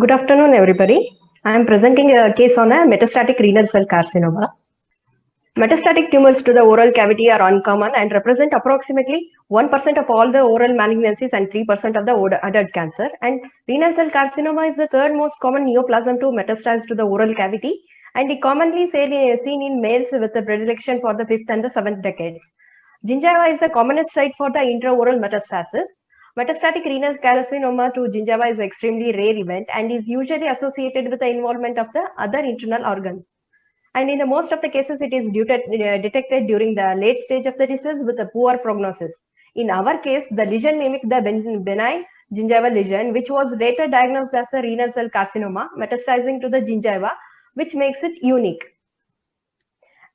Good afternoon, everybody. I am presenting a case on a metastatic renal cell carcinoma. Metastatic tumors to the oral cavity are uncommon and represent approximately 1% of all the oral malignancies and 3% of the adult cancer. And renal cell carcinoma is the third most common neoplasm to metastasize to the oral cavity, and it commonly seen in males with a predilection for the 5th and the 7th decades. Gingiva is the commonest site for the intraoral metastasis. Metastatic renal carcinoma to gingiva is an extremely rare event and is usually associated with the involvement of the other internal organs. And in the most of the cases, it is detected during the late stage of the disease with a poor prognosis. In our case, the lesion mimicked the benign gingival lesion, which was later diagnosed as a renal cell carcinoma, metastasizing to the gingiva, which makes it unique.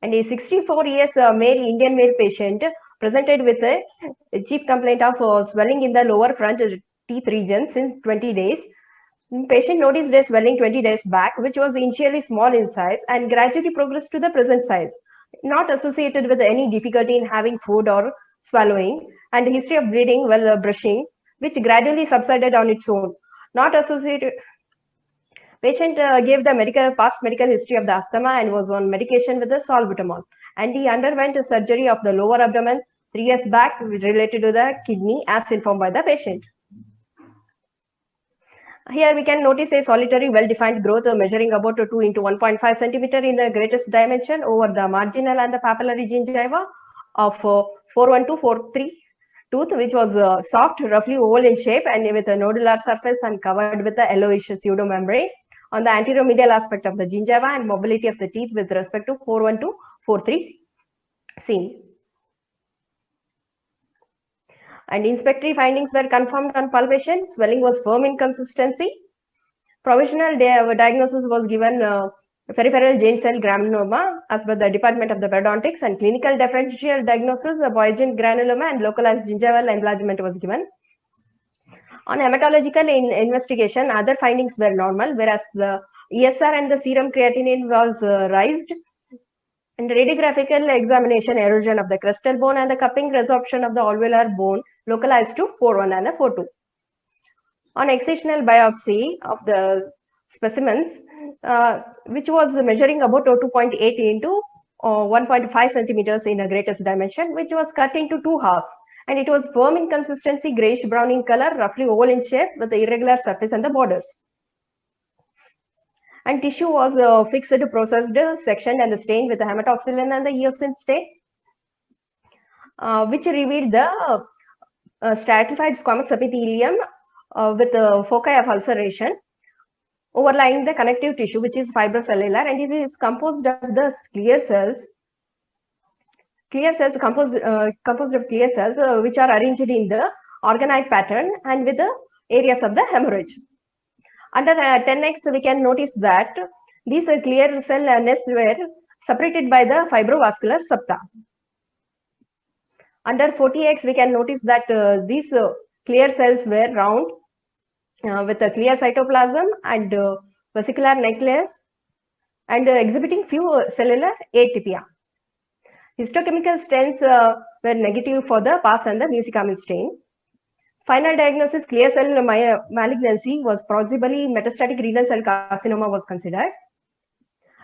And a 64 years Indian male patient presented with a chief complaint of swelling in the lower front teeth region since 20 days. Patient noticed a swelling 20 days back, which was initially small in size and gradually progressed to the present size, not associated with any difficulty in having food or swallowing, and history of bleeding while brushing, which gradually subsided on its own. Not associated. Patient gave the past medical history of the asthma and was on medication with the salbutamol. And he underwent a surgery of the lower abdomen 3 years back related to the kidney as informed by the patient. Here we can notice a solitary well-defined growth measuring about 2 into 1.5 centimeter in the greatest dimension over the marginal and the papillary gingiva of 41243 tooth, which was soft, roughly oval in shape and with a nodular surface and covered with a yellowish pseudomembrane on the anteromedial aspect of the gingiva and mobility of the teeth with respect to 41243 seen. And inspectory findings were confirmed on palpation. Swelling was firm in consistency. Provisional diagnosis was given peripheral giant cell granuloma as per the Department of the Periodontics, and clinical differential diagnosis of Boygen granuloma and localized gingival enlargement was given. On hematological investigation, other findings were normal, whereas the ESR and the serum creatinine was raised. And radiographical examination, erosion of the crestal bone and the cupping resorption of the alveolar bone localized to 4.1 and 4.2. On excisional biopsy of the specimens, which was measuring about 2.8 into 1.5 centimeters in a greatest dimension, which was cut into 2 halves. And it was firm in consistency, grayish brown in color, roughly oval in shape with the irregular surface and the borders. And tissue was fixed, processed, sectioned, and stained with the hematoxylin and the eosin stain, which revealed the stratified squamous epithelium with foci of ulceration overlying the connective tissue, which is fibrocellular, and it is composed of the clear cells. Clear cells composed of clear cells which are arranged in the organoid pattern and with the areas of the hemorrhage. Under 10x, we can notice that these clear cell nests were separated by the fibrovascular septa. Under 40x, we can notice that these clear cells were round with a clear cytoplasm and vesicular nucleus and exhibiting few cellular atypia. Histochemical stains were negative for the pus and the mucicarmin stain. Final diagnosis, clear cell malignancy was possibly metastatic renal cell carcinoma was considered.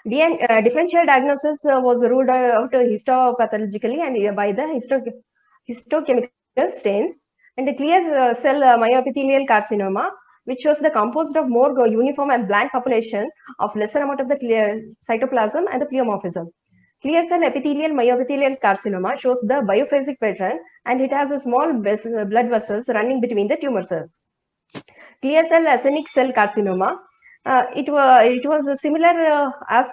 Differential diagnosis was ruled out histopathologically and by the histochemical stains. And the clear cell myoepithelial carcinoma, which shows the composed of more uniform and blank population of lesser amount of the clear cytoplasm and the pleomorphism. Clear cell epithelial myoepithelial carcinoma shows the biophasic pattern and it has a small blood vessels running between the tumor cells. Clear cell acinic cell carcinoma, it was similar as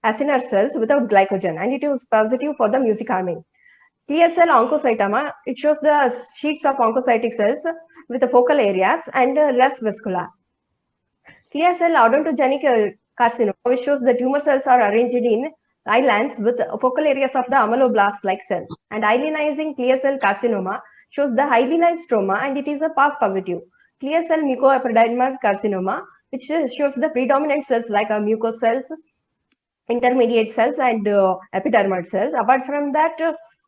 acinar cells without glycogen, and it was positive for the mucicarmin. Clear cell oncocytoma, it shows the sheets of oncocytic cells with the focal areas and less vascular. Clear cell odontogenic carcinoma, which shows the tumor cells are arranged in islands with focal areas of the ameloblast-like cell. And hyalinizing clear cell carcinoma shows the hyalinized stroma and it is a pus positive. Clear cell mucoepidermal carcinoma, which shows the predominant cells like mucous cells, intermediate cells, and epidermal cells. Apart from that,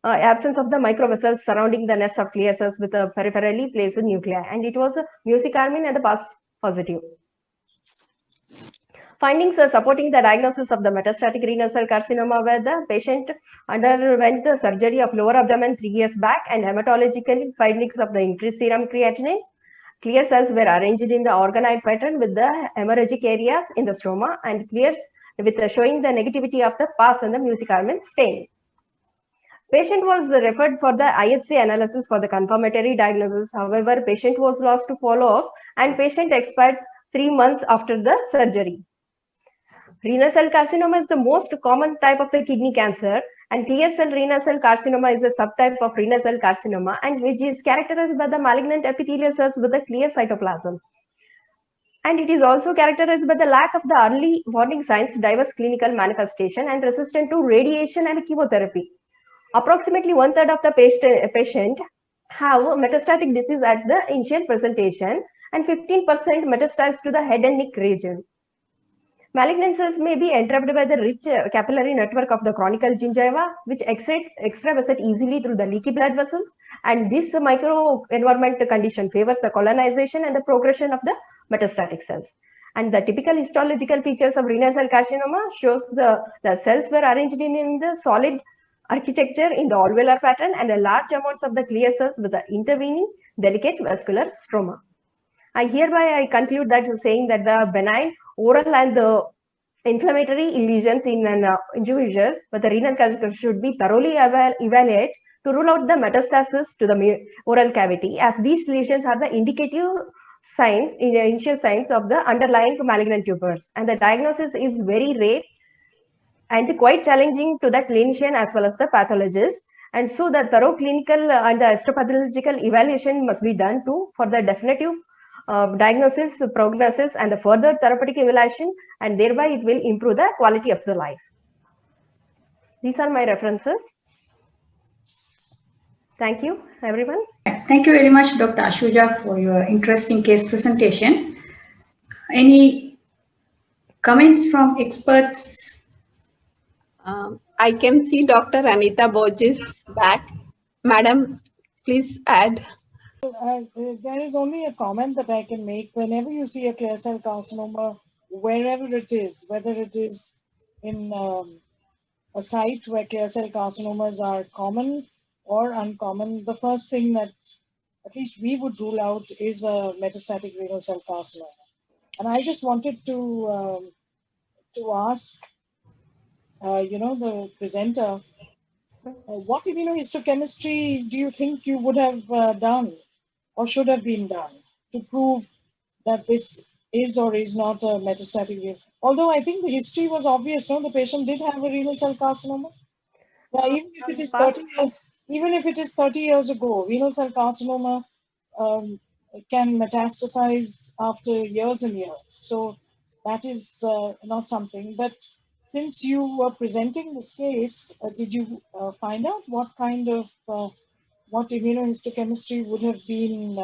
absence of the microvessels surrounding the nest of clear cells with a peripherally placed nuclei, and it was mucicarmin and the pus positive. Findings supporting the diagnosis of the metastatic renal cell carcinoma where the patient underwent the surgery of lower abdomen 3 years back, and hematological findings of the increased serum creatinine. Clear cells were arranged in the organoid pattern with the hemorrhagic areas in the stroma, and clears with showing the negativity of the pus and the musicarmin stain. Patient was referred for the IHC analysis for the confirmatory diagnosis. However, patient was lost to follow-up and patient expired 3 months after the surgery. Renal cell carcinoma is the most common type of the kidney cancer, and clear cell renal cell carcinoma is a subtype of renal cell carcinoma, and which is characterized by the malignant epithelial cells with a clear cytoplasm. And it is also characterized by the lack of the early warning signs, diverse clinical manifestation, and resistant to radiation and chemotherapy. Approximately 1/3 of the patient have metastatic disease at the initial presentation, and 15% metastasize to the head and neck region. Malignant cells may be entrapped by the rich capillary network of the chronical gingiva, which extravasate easily through the leaky blood vessels, and this microenvironment condition favors the colonization and the progression of the metastatic cells. And the typical histological features of renal cell carcinoma shows the cells were arranged in the solid architecture in the alveolar pattern, and a large amounts of the clear cells with the intervening delicate vascular stroma. I conclude that saying that the benign oral and the inflammatory lesions in an individual with the renal cancer should be thoroughly evaluated to rule out the metastasis to the oral cavity, as these lesions are the indicative signs, initial signs of the underlying malignant tumors, and the diagnosis is very rare and quite challenging to the clinician as well as the pathologist. And so the thorough clinical and the histopathological evaluation must be done too for the definitive diagnosis, prognosis, and the further therapeutic evaluation, and thereby it will improve the quality of the life. These are my references. Thank you, everyone. Thank you very much, Dr. Ashuja, for your interesting case presentation. Any comments from experts? I can see Dr. Anita Borges back. Madam, please add. There is only a comment that I can make. Whenever you see a clear cell carcinoma, wherever it is, whether it is in a site where clear cell carcinomas are common or uncommon, the first thing that at least we would rule out is a metastatic renal cell carcinoma. And I just wanted to ask, the presenter, what immunohistochemistry do you think you would have done or should have been done to prove that this is or is not a metastatic renal? Although I think the history was obvious, no? The patient did have a renal cell carcinoma. Yeah, even if it is 30 years ago, renal cell carcinoma can metastasize after years and years. So that is not something. But since you were presenting this case, did you find out what kind of what immunohistochemistry would have been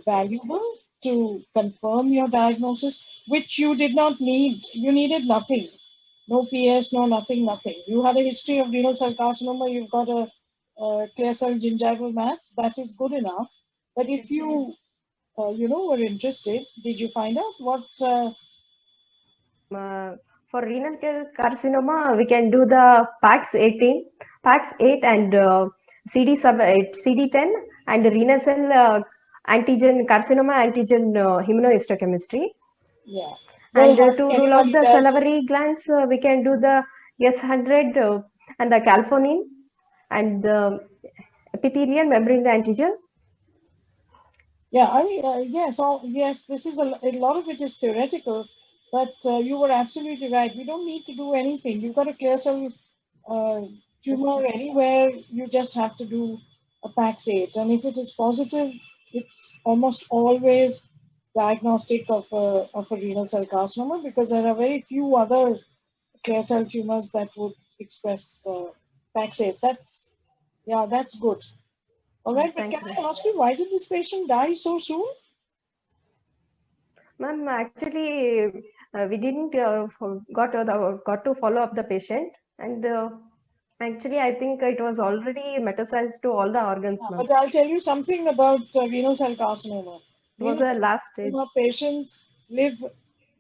valuable to confirm your diagnosis, which you did not need? You needed nothing. No PS, no nothing. You had a history of renal cell carcinoma, you've got a clear cell gingival mass, that is good enough. But if you, were interested, did you find out what? For renal carcinoma, we can do the PAX-8 and CD10 and renal cell antigen carcinoma antigen immunohistochemistry. Yeah. And to rule out the salivary glands, we can do the S100 and the calphonin and the epithelial membrane antigen. Yeah, yes, this is a lot of it is theoretical, but you were absolutely right. We don't need to do anything. You've got a clear cell tumor anywhere, you just have to do a PAX-8. And if it is positive, it's almost always diagnostic of a renal cell carcinoma, because there are very few other clear cell tumors that would express PAX-8. That's good. All right, but can I ask you, why did this patient die so soon? Ma'am, actually, we didn't got to follow up the patient, and actually, I think it was already metastasized to all the organs. But I'll tell you something about renal cell carcinoma. It was a last stage. Patients live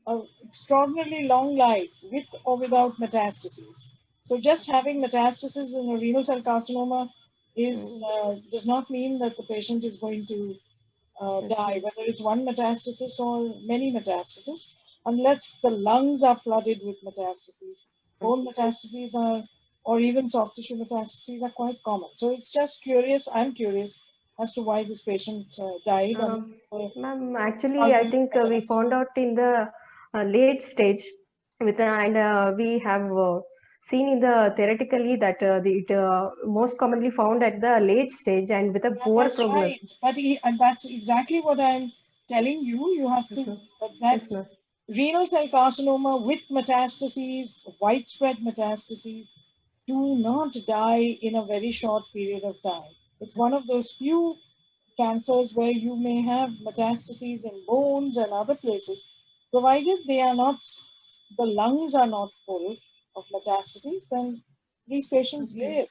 an extraordinarily long life with or without metastases. So just having metastasis in a renal cell carcinoma does not mean that the patient is going to die, whether it's one metastasis or many metastases, unless the lungs are flooded with metastases. Bone metastases are, or even soft tissue metastases are quite common. So it's just curious, I'm curious as to why this patient died. Ma'am, actually, I think we found out in the late stage with and we have seen in the theoretically that it most commonly found at the late stage and with a poor That's prognosis. right. But and that's exactly what I'm telling you. You have to, Yes, ma'am. renal cell carcinoma with metastases, widespread metastases, do not die in a very short period of time. It's one of those few cancers where you may have metastases in bones and other places, provided they are not, the lungs are not full of metastases, then these patients live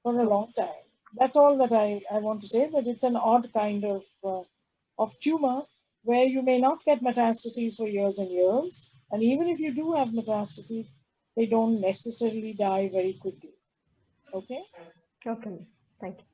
for a long time. That's all that I want to say, that it's an odd kind of tumor where you may not get metastases for years and years. And even if you do have metastases, they don't necessarily die very quickly. Okay? Okay, ma'am. Thank you.